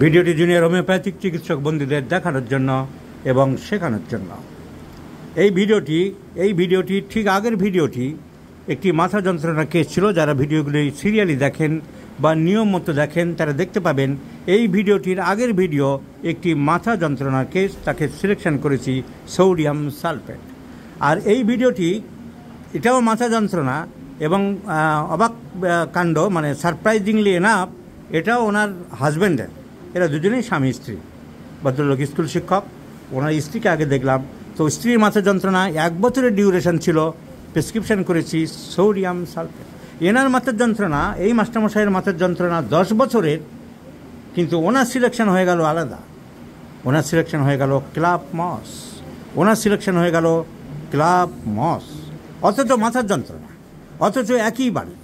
ভিডিওটি junior homeopathic চিকিৎসক বন্ধুদের দেখানোর জন্য এবং শেখানোর জন্য। এই ভিডিওটি ঠিক আগের ভিডিওটি একটি মাথা যন্ত্রণা কেস ছিল। যারা ভিডিওগুলি সিরিয়ালি দেখেন বা নিয়ম মতো দেখেন তারা দেখতে পাবেন এই ভিডিওটির আগের ভিডিও একটি মাথা যন্ত্রণার কেস, তাকে সিলেকশন করেছি সোডিয়াম সালফেট। আর এই ভিডিওটি এটাও মাথা যন্ত্রণা এবং অবাক কাণ্ড, মানে সারপ্রাইজিংলি এনাফ এটাও ওনার হাজব্যান্ডের। এরা দুজনেই স্বামী স্ত্রী, ভদ্রলোক স্কুল শিক্ষক। ওনার স্ত্রীকে আগে দেখলাম, তো স্ত্রীর মাথা যন্ত্রণা 1 বছরের ডিউরেশন ছিল, প্রেসক্রিপশন করেছি সোডিয়াম সালফেট। এনার মাথার যন্ত্রণা, এই মাস্টারমশাইয়ের মাথার যন্ত্রণা 10 বছরের, কিন্তু ওনার সিলেকশন হয়ে গেল আলাদা। ওনার সিলেকশন হয়ে গেল ক্লাব মস, ওনার সিলেকশন হয়ে গেল ক্লাব মস। অথচ মাথার যন্ত্রণা, অথচ একই বাড়ি,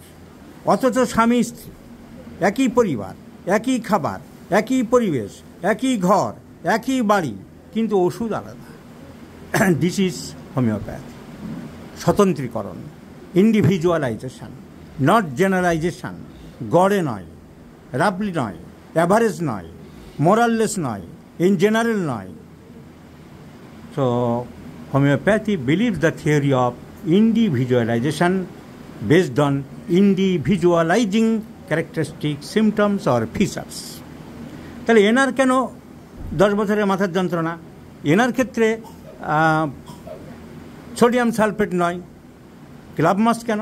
অথচ স্বামী স্ত্রী, একই পরিবার, একই খাবার, একই পরিবেশ, একই ঘর, একই বাড়ি, কিন্তু ওষুধ আলাদা। This is homeopathy. স্বতন্ত্রীকরণ, ইন্ডিভিজুয়ালাইজেশন, নট জেনারেলাইজেশন। গড়ে নয়, রাফলি নয়, অ্যাভারেজ নয়, মোরাললেস নয়, ইন জেনারেল নয়। So homeopathy believes the theory of individualization based on individualizing characteristic symptoms or features. তাহলে এনার কেন 10 বছরের মাথার যন্ত্রণা? এনার ক্ষেত্রে সোডিয়াম সালফেট নয়, ক্লাব মাস কেন?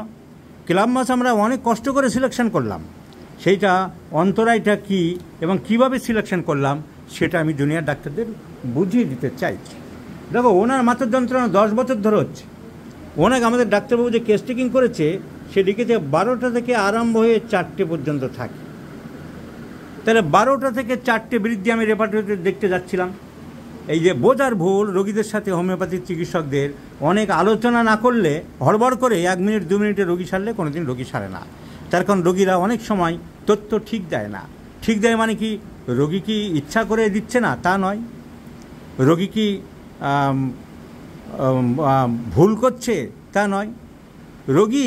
ক্লাব মাস আমরা অনেক কষ্ট করে সিলেকশন করলাম, সেইটা অন্তরায়টা কি এবং কিভাবে সিলেকশন করলাম সেটা আমি জুনিয়র ডাক্তারদের বুঝিয়ে দিতে চাইছি। দেখো, ওনার মাথার যন্ত্রণা 10 বছর ধরে হচ্ছে। ওনাকে আমাদের ডাক্তারবাবু যে কেস টেকিং করেছে সে লিখেছে 12টা থেকে আরম্ভ হয়ে 4টে পর্যন্ত থাকে। তাহলে 12টা থেকে 4টে বৃদ্ধি আমি রেপার্টরিতে দেখতে যাচ্ছিলাম। এই যে বোঝার ভুল, রোগীদের সাথে হোমিওপ্যাথিক চিকিৎসকদের অনেক আলোচনা না করলে, হড়বড় করে 1 মিনিট 2 মিনিটে রোগী সারলে কোনোদিন রোগী সারে না। তার কারণ রোগীরা অনেক সময় তথ্য ঠিক দেয় না। ঠিক দেয় মানে কি, রোগী কি ইচ্ছা করে দিচ্ছে না তা নয়, রোগী কি ভুল করছে তা নয়। রোগী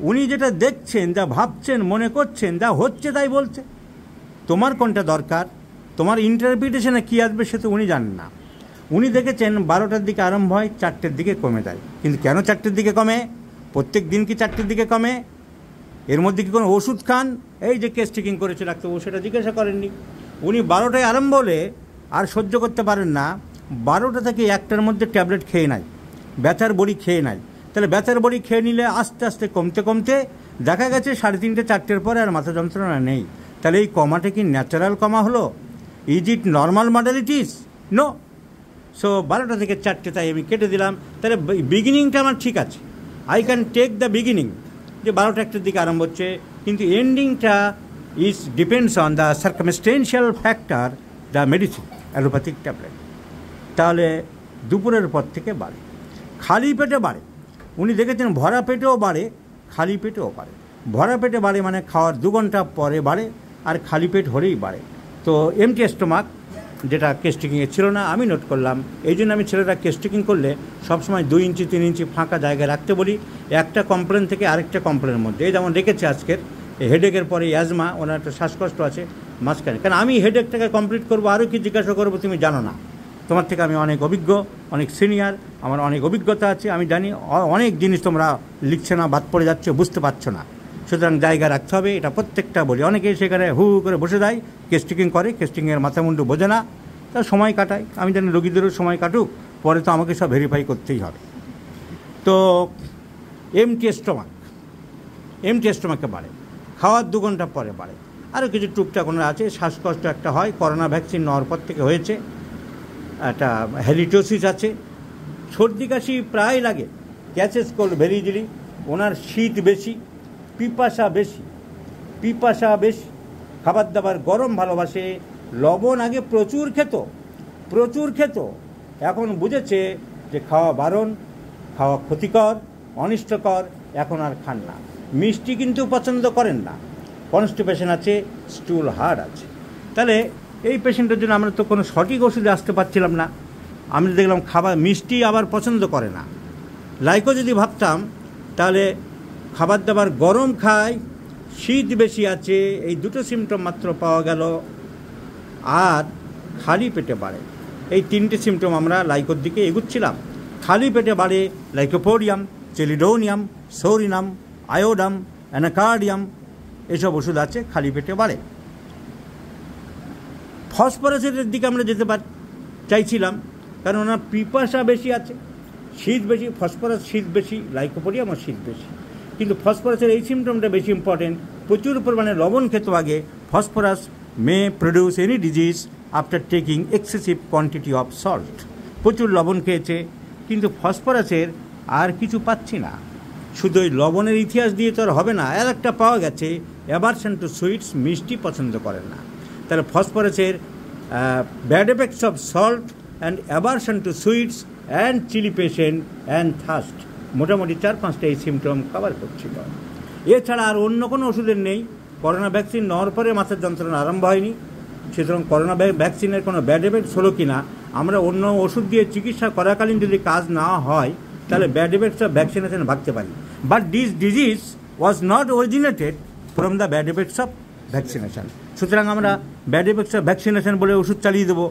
উনি যেটা দেখছেন, যা ভাবছেন, মনে করছেন, যা হচ্ছে তাই বলছে। তোমার কোনটা দরকার, তোমার ইন্টারপ্রিটেশনে কী আসবে সে তো উনি জানেন না। উনি দেখেছেন 12টার দিকে আরম্ভ হয়, 4টের দিকে কমে যায়। কিন্তু কেন 4টের দিকে কমে? প্রত্যেক দিন কি 4টের দিকে কমে? এর মধ্যে কি কোনো ওষুধ খান? এই যে কেস টেকিং করেছে ডাক্তারবাবু সেটা জিজ্ঞাসা করেননি। উনি 12টায় আরম্ভ হলে আর সহ্য করতে পারেন না, 12টা থেকে 1টার মধ্যে ট্যাবলেট খেয়ে নেয়, ব্যথার বড়ি খেয়ে নেয়। তাহলে ব্যথার বড়ি খেয়ে নিলে আস্তে আস্তে কমতে কমতে দেখা গেছে 3:30 4টের পরে আর মাথা যন্ত্রণা নেই। তাহলে এই কমাটা কি ন্যাচারাল কমা হলো? Is it normal modalities? No. So 12টা থেকে 4টে তাই আমি কেটে দিলাম। তাহলে বিগিনিংটা আমার ঠিক আছে, I can take the beginning, যে 12টা 1টার দিকে আরম্ভ হচ্ছে, কিন্তু এন্ডিংটা is depends on the circumstantial factor, the medicine, allopathic tablet. তাহলে দুপুরের পর থেকে বাড়ে, খালি পেটে বাড়ে। উনি দেখেছেন ভরা পেটেও বাড়ে, খালি পেটেও বাড়ে। ভরা পেটে বাড়ে মানে খাওয়ার 2 ঘন্টা পরে বাড়ে, আর খালি পেট হলেই বাড়ে। তো এমটি স্টোমাক, যেটা কেস টেকিংয়ে ছিল না, আমি নোট করলাম। এই জন্য আমি ছেলেরা কেস টেকিং করলে সবসময় 2 ইঞ্চি 3 ইঞ্চি ফাঁকা জায়গায় রাখতে বলি, একটা কমপ্লেন থেকে আরেকটা কমপ্লেনের মধ্যে। এই যেমন রেখেছে আজকের হেডেকের পরে অ্যাজমা, ওনার একটা শ্বাসকষ্ট আছে মাঝখানে। কারণ আমি হেডেকটাকে কমপ্লিট করবো, আরও কি জিজ্ঞাসা করবো তুমি জানো না। তোমার থেকে আমি অনেক অভিজ্ঞ, অনেক সিনিয়র, আমার অনেক অভিজ্ঞতা আছে, আমি জানি অনেক জিনিস তোমরা লিখছে না, বাদ পড়ে যাচ্ছে, বুঝতে পারছো না। সুতরাং জায়গা রাখতে হবে, এটা প্রত্যেকটা বলি। অনেকেই সেখানে হু করে বসে যায়, কেস টেকিং করে, কেস টেকিংয়ের মাথা মুন্ডু বোঝে না, তার সময় কাটায়। আমি জানি রোগীদেরও সময় কাটুক, পরে তো আমাকে সব ভেরিফাই করতেই হবে। তো এমটি স্টোমাকে বাড়ে, খাওয়ার 2 ঘন্টা পরে বাড়ে। আরও কিছু টুকটাক ওনার আছে, শ্বাসকষ্ট একটা হয়, করোনা ভ্যাকসিন নেওয়ার পর থেকে হয়েছে, একটা হ্যালিটোসিস আছে, সর্দি কাশি প্রায় লাগে, ক্যাচেস কোল্ড ভেরি ইজিলি। ওনার শীত বেশি, পিপাসা বেশি, খাবার দাবার গরম ভালোবাসে, লবণ আগে প্রচুর খেত, এখন বুঝেছে যে খাওয়া বারণ, খাওয়া ক্ষতিকর, অনিষ্টকর, এখন আর খান না। মিষ্টি কিন্তু পছন্দ করেন না, কনস্টিপেশন আছে, স্টুল হার্ড আছে। তাহলে এই পেশেন্টের জন্য আমরা তো কোনো সঠিক ওষুধে আসতে পারছিলাম না। আমি দেখলাম খাবার মিষ্টি আবার পছন্দ করে না। লাইকও যদি ভাবতাম, তাহলে খাবার দাবার গরম খায়, শীত বেশি আছে, এই দুটো সিমটম মাত্র পাওয়া গেল। আর খালি পেটে বাড়ে। এই তিনটে সিমটম আমরা লাইকোর দিকে এগুচ্ছিলাম। খালি পেটে বাড়ে lycopodium, chelidonium, psorinum, iodum, anacardium, এসব ওষুধ আছে খালি পেটে বাড়ে। ফসফরাসের দিকে আমরা যেতে চাইছিলাম, কারণ ওনার পিপাসা বেশি আছে, শীত বেশি, ফসফরাস শীত বেশি, লাইকোপোডিয়ামও শীত বেশি। কিন্তু ফসফরাসের এই সিমটমটা বেশি ইম্পর্টেন্ট। প্রচুর পরিমাণে লবণ খেতে আগে। Phosphorus May produce any disease after taking excessive quantity of salt. প্রচুর লবণ খেয়েছে, কিন্তু ফসফরাসের আর কিছু পাচ্ছি না। শুধু ওই লবণের ইতিহাস দিয়ে তো আর হবে না। আর একটা পাওয়া গেছে, অ্যাভারশন টু সুইটস, মিষ্টি পছন্দ করেন না। তাহলে ফসফরাসের bad effects of salt and aversion to sweets and chilli patient and thirst, মোটামুটি 4-5টা এই সিমটম কভার করছিল। এছাড়া আর অন্য কোনো ওষুধের নেই। করোনা ভ্যাকসিন নেওয়ার পরে মাথার যন্ত্রণা আরম্ভ হয়নি, সুতরাং করোনা ভ্যাকসিনের কোনো ব্যাড এফেক্টস হলো কি না, আমরা অন্য ওষুধ দিয়ে চিকিৎসা করাকালীন যদি কাজ না হয় তাহলে ব্যাড এফেক্টস অফ ভ্যাকসিনেশন ভাবতে পারি। But this disease was not originated from the bad effects of vaccination. সুতরাং আমরা ব্যাড এফেক্টস অফ ভ্যাকসিনেশন বলে ওষুধ চালিয়ে দেবো?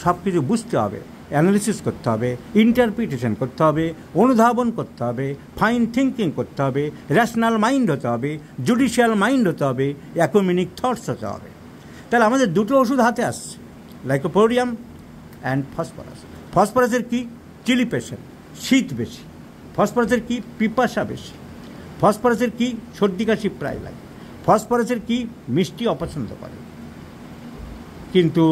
সব কিছু বুঝতে হবে, অ্যানালিসিস করতে হবে, ইন্টারপ্রিটেশন করতে হবে, অনুধাবন করতে হবে, ফাইন থিঙ্কিং করতে হবে, র্যাশনাল মাইন্ড হতে হবে, জুডিশিয়াল মাইন্ড হতে হবে, অ্যাকুমেনিক থটস হতে হবে। তাহলে আমাদের দুটো ওষুধ হাতে আসছে, লাইকোপোডিয়াম অ্যান্ড ফসফরাস। ফসফরাসের কি? চিলি পেশেন্ট, শীত বেশি। ফসফরাসের কি? পিপাসা বেশি। ফসফরাসের কি? সর্দি কাশি প্রায় লাগে। ফসফরাসের কি? মিষ্টি অপছন্দ করে। কিন্তু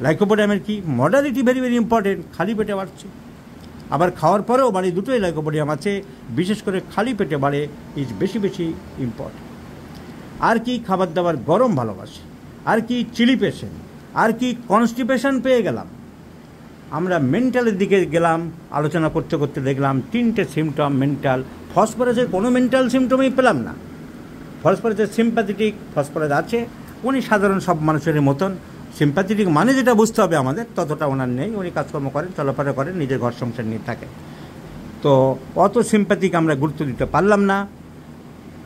লাইকোপোডিয়ামের কি? মডালিটি ভেরি ভেরি ইম্পর্টেন্ট, খালি পেটে বাড়ছে। আবার খাওয়ার পরেও বাড়ে, দুটোই লাইকোপোডিয়াম আছে, বিশেষ করে খালি পেটে বাড়ে ইজ বেশি বেশি ইম্পর্টেন্ট। আর কি? খাবার দাবার গরম ভালোবাসে। আর কি? Chilli patient. আর কি? কনস্টিপেশন পেয়ে গেলাম। আমরা মেন্টালের দিকে গেলাম, আলোচনা করতে করতে দেখলাম 3টে সিমটম মেন্টাল। ফসফরাসের কোনো মেন্টাল সিমটমই পেলাম না। ফসফরাসের সিম্প্যাথেটিক ফসফরাস আছে, উনি সাধারণ সব মানুষের মতন। সিম্প্যাথেটিক মানে যেটা বুঝতে হবে আমাদের, ততটা ওনার নেই। উনি কাজকর্ম করেন, চলাফেরা করেন, নিজের ঘর সংসার নিয়ে থাকে। তো অত সিম্প্যাথিক আমরা গুরুত্ব দিতে পারলাম না।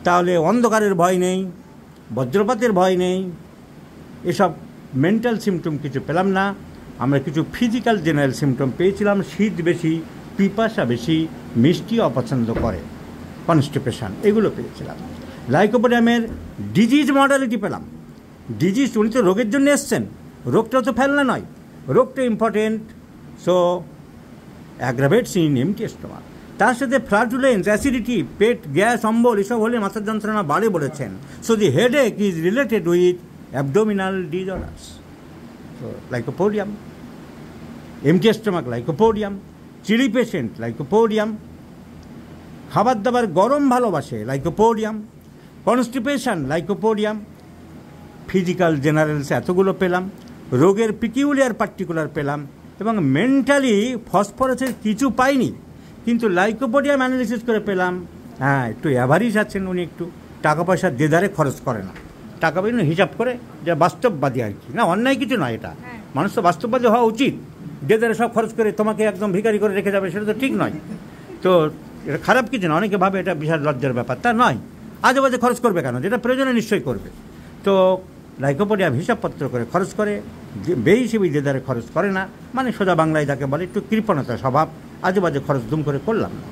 তাহলে অন্ধকারের ভয় নেই, বজ্রপাতের ভয় নেই, এসব মেন্টাল সিমটম কিছু পেলাম না। আমরা কিছু ফিজিক্যাল জেনারেল সিমটম পেয়েছিলাম। শীত বেশি, পিপাসা বেশি, মিষ্টি অপছন্দ করে, কনস্টিপেশন, এগুলো পেয়েছিলাম। লাইকোপোডিয়ামের ডিজিজ মডালিটি পেলাম। ডিজিজ, উনি তো রোগের জন্য এসছেন, রোগটাও তো ফেলনা নয়, রোগটা important. So aggravates in empty stomach. তার সাথে ফ্লাটুলেন্স, অ্যাসিডিটি, পেট গ্যাস, অম্বল এসব হলে মাথার যন্ত্রণা বাড়ে বলেছেন। So the headache is related with abdominal disorders. So lycopodium, empty stomach lycopodium, chilly patient lycopodium, খাবার দাবার গরম ভালোবাসে lycopodium, constipation lycopodium, physical generals এতগুলো পেলাম, রোগের পিকিউলিয়ার পার্টিকুলার পেলাম, এবং মেন্টালি ফসফরাসের কিছু পাইনি, কিন্তু লাইকোপোডিয়াম অ্যানালিসিস করে পেলাম হ্যাঁ একটু অ্যাভারিজ আছেন উনি, একটু টাকা পয়সা দেদারে খরচ করে না, টাকা পয়সা হিসাব করে, যা বাস্তববাদী আর কি। না, অন্যায় কিছু নয় এটা, মানুষ তো বাস্তববাদী হওয়া উচিত। দেদারে সব খরচ করে তোমাকে একদম ভিখারি করে রেখে যাবে, সেটা তো ঠিক নয়। তো এটা খারাপ কিছু না, অনেকে ভাবে এটা বিশাল লজ্জার ব্যাপার, তা নয়। আজে বাজে খরচ করবে কেন, যেটা প্রয়োজনে নিশ্চয়ই করবে। তো লাইকোপোডিয়াম হিসাবপত্র করে খরচ করে, বেহিসেবি দেদারে খরচ করে না, মানে সোজা বাংলায় যাকে বলে একটু কৃপণতা স্বভাব, আজে বাজে খরচ দুম করে করলাম না,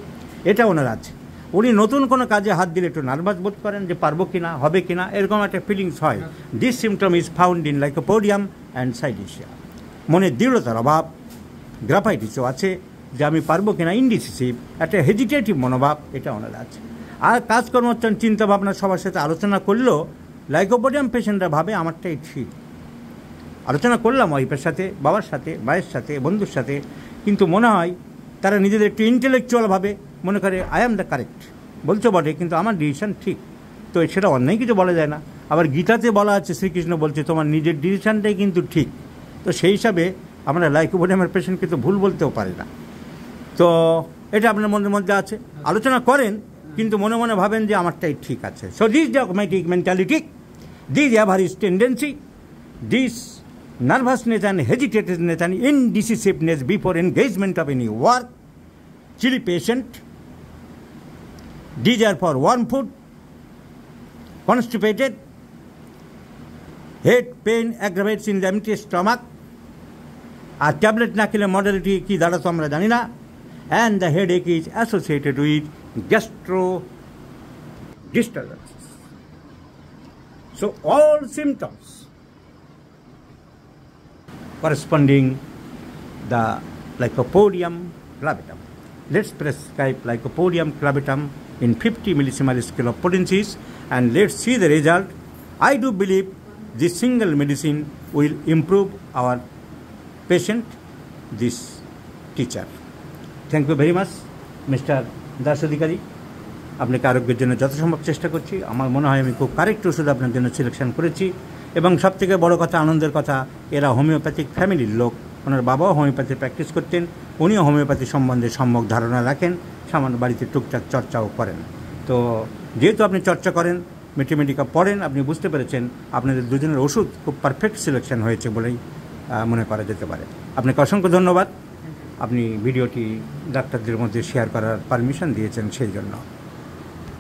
এটা ওনার আছে। উনি নতুন কোনো কাজে হাত দিলে একটু নার্ভাস বোধ করেন যে পারবো কিনা, হবে কিনা, এরকম একটা ফিলিংস হয়। This symptom is found in lycopodium and silicea. মনের দৃঢ়তার অভাব, গ্রাফাইটিসও আছে, যে আমি পারবো কিনা, ইনডিসিসিভ, একটা হেজিটেটিভ মনোভাব, এটা ওনার আছে। আর কাজকর্ম চিন্তা ভাবনা সবার সাথে আলোচনা করলেও লাইকোপোডিয়াম পেশেন্টরা ভাবে আমারটাই ঠিক। আলোচনা করলাম ওয়াইফের সাথে, বাবার সাথে, মায়ের সাথে, বন্ধুর সাথে, কিন্তু মনে হয় তারা নিজেদের একটু ইন্টেলেকচুয়ালভাবে মনে করে আই অ্যাম দ্য কারেক্ট, বলছো বটে কিন্তু আমার ডিসিশন ঠিক। তো সেটা অন্যায় কিছু বলা যায় না। আবার গীতাতে বলা আছে, শ্রীকৃষ্ণ বলছে তোমার নিজের ডিসিশনটাই কিন্তু ঠিক। তো সেই হিসাবে আমরা লাইকোপোডিয়ামের পেশেন্টকে তো ভুল বলতেও পারি না। তো এটা আপনার মনের মধ্যে আছে, আলোচনা করেন কিন্তু মনে মনে ভাবেন যে আমারটাই ঠিক আছে। So this dogmatic mentality, this average tendency, this nervousness and hesitatedness and indecisiveness before engagement of any work, chilly patient, desire for warm food, constipated, head pain aggravates in the empty stomach, আর tablet না খেলে modality কী দাঁড়াতো আমরা জানি না, and the headache is associated with gastro disturbance. So all symptoms corresponding the Lycopodium clavitum. Let's prescribe Lycopodium clavitum in 50 millisieverts scale of potencies, and let's see the result. I do believe this single medicine will improve our patient, this teacher. Thank you very much, Mr. Das Adhikari. আপনাকে আরোগ্যের জন্য যথাসম্ভব চেষ্টা করছি। আমার মনে হয় আমি খুব কারেক্ট ওষুধ আপনার জন্য সিলেকশন করেছি, এবং সবথেকে বড় কথা, আনন্দের কথা, এরা হোমিওপ্যাথিক ফ্যামিলির লোক। ওনার বাবাও হোমিওপ্যাথি প্র্যাকটিস করতেন, উনিও হোমিওপ্যাথি সম্বন্ধে সম্যক ধারণা রাখেন, সামান্য বাড়িতে টুকটাক চর্চাও করেন। তো যেহেতু আপনি চর্চা করেন, ম্যাথমেটিকা পড়েন, আপনি বুঝতে পেরেছেন আপনাদের দুজনের ওষুধ খুব পারফেক্ট সিলেকশন হয়েছে বলেই মনে করা যেতে পারে। আপনাকে অসংখ্য ধন্যবাদ, আপনি ভিডিওটি ডাক্তারদের মধ্যে শেয়ার করার পারমিশন দিয়েছেন সেই জন্য।